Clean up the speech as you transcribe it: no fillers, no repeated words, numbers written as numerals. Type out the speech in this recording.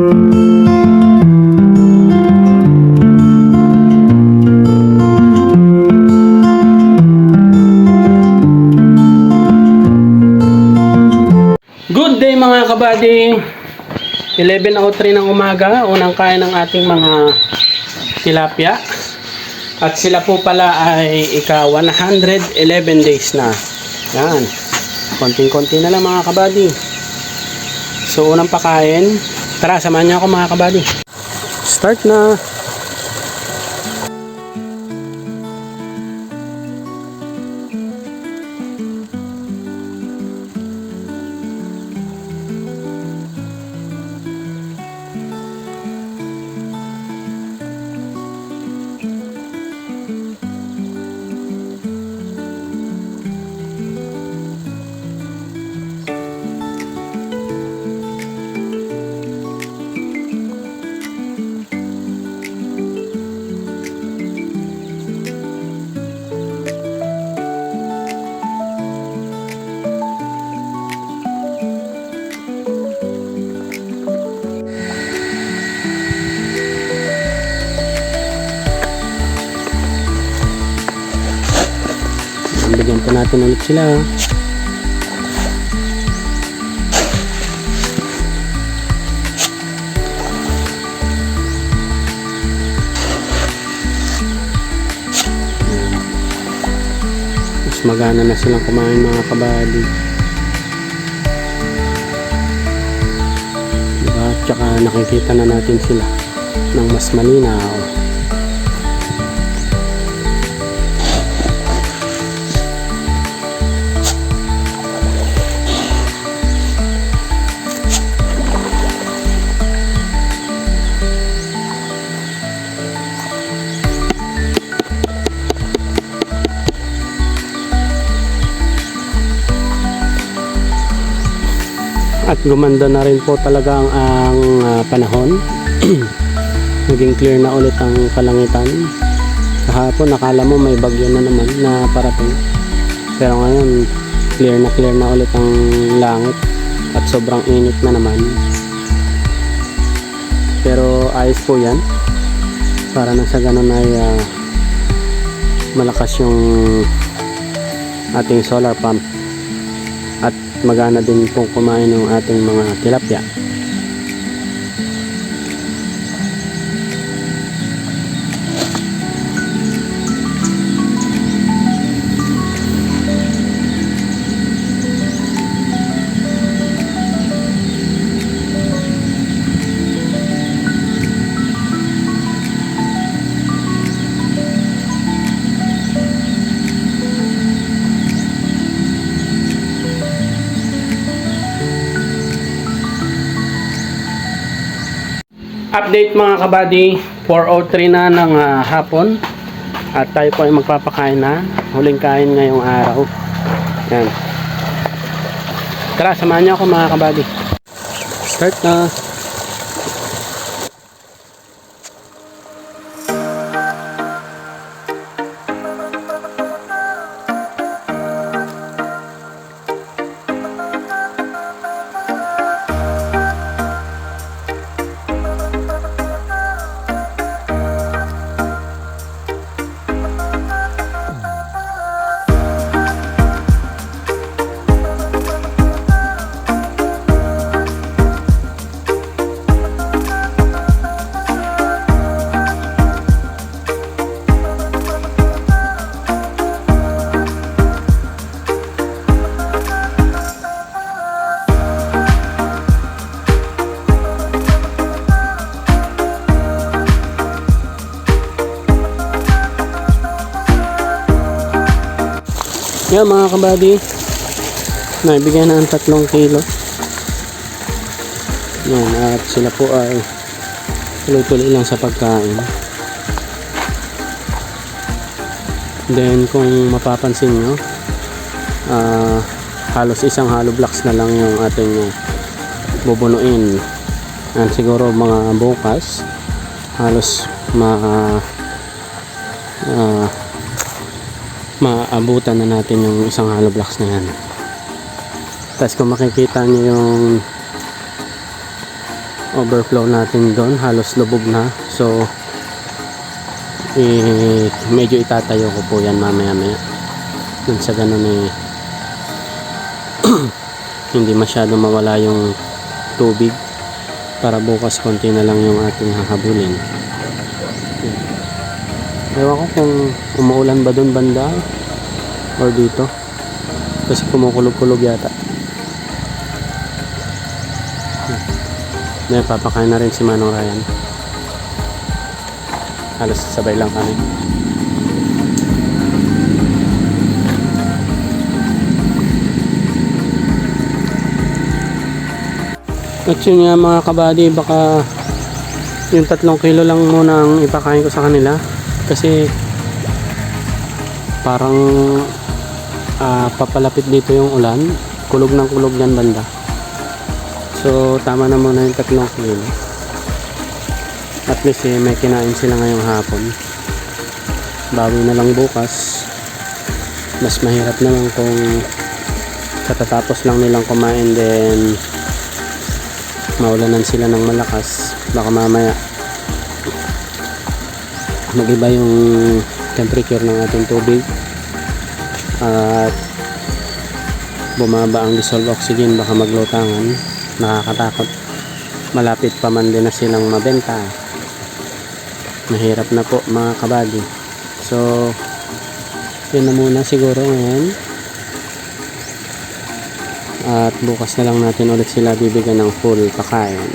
Good day mga kabady. 11:03 ng umaga, unang kain ng ating mga tilapia. At sila po pala ay ika-111 days na. Yan. Konting-konti na lang mga kabady. So unang pakain. Tara, samahan niyo ako mga kabady. Start na. Bigyan po natin ulit sila. Mas magana na silang kumain mga kabady. Diba? Tsaka nakikita na natin sila ng mas malinaw. At gumanda na rin po talaga ang panahon. Naging clear na ulit ang kalangitan. Kahapon nakala mo may bagyo na naman na parating. Pero ngayon clear na ulit ang langit. At sobrang init na naman. Pero ayos po yan. Para nang sa ganun ay malakas yung ating solar pump. At magana din pong kumain ng ating mga tilapia. Update mga kabady, 4:03 na ng hapon at tayo po ay magpapakain na. Huling kain ngayong araw. Yan. Tara, samahan niyo ako mga kabady. Start na. Yan mga kabady, naibigyan na ang 3 kilo. Yan, at sila po ay tuloy-tuloy lang sa pagkain. Then kung mapapansin nyo, halos isang hollow blocks na lang yung ating bubunuin. Yan, siguro mga bukas halos maabutan na natin yung isang hollow blocks na yan. Tapos kung makikita nyo yung overflow natin doon, halos lubog na. So medyo itatayo ko po yan mamaya maya dun sa ganun hindi masyado mawala yung tubig, para bukas konti na lang yung ating hahabulin. Ewan ko kung umuulan ba dun banda or dito, kasi kumukulog-kulog yata. Papakain na rin si Manong Ryan, halos sabay lang kami. At yun nga mga kabady, baka yung 3 kilo lang muna ang ipakain ko sa kanila, kasi parang papalapit dito yung ulan, kulog ng kulog yan banda. So tama na muna yung 3 kilo. At least may kinain sila ngayong hapon, bawi na lang bukas. Mas mahirap naman kung katatapos lang nilang kumain then maulanan sila ng malakas, baka mamaya mag-iba yung temperature ng ating tubig at bumaba ang dissolved oxygen, baka maglutangan. Nakakatakot, malapit pa man din na silang mabenta. Mahirap na po mga kabady. So yun na muna siguro ngayon, at bukas na lang natin ulit sila bibigyan ng full pakain.